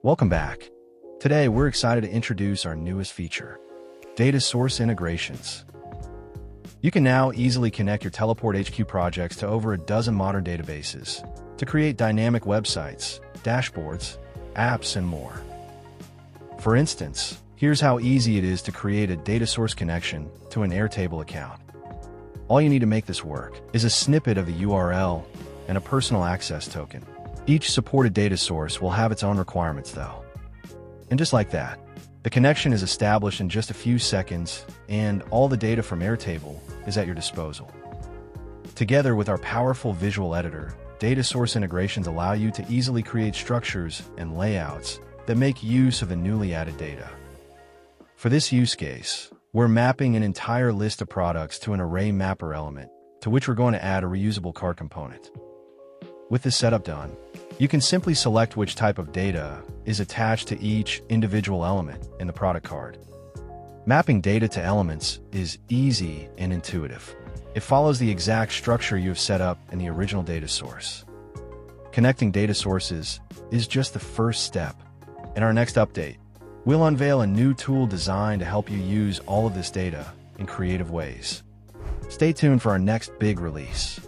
Welcome back. Today, we're excited to introduce our newest feature, data source integrations. You can now easily connect your TeleportHQ projects to over a dozen modern databases to create dynamic websites, dashboards, apps, and more. For instance, here's how easy it is to create a data source connection to an Airtable account. All you need to make this work is a snippet of a URL and a personal access token. Each supported data source will have its own requirements though. And just like that, the connection is established in just a few seconds, and all the data from Airtable is at your disposal. Together with our powerful visual editor, data source integrations allow you to easily create structures and layouts that make use of the newly added data. For this use case, we're mapping an entire list of products to an array mapper element, to which we're going to add a reusable card component. With this setup done, you can simply select which type of data is attached to each individual element in the product card. Mapping data to elements is easy and intuitive. It follows the exact structure you have set up in the original data source. Connecting data sources is just the first step. In our next update, we'll unveil a new tool designed to help you use all of this data in creative ways. Stay tuned for our next big release.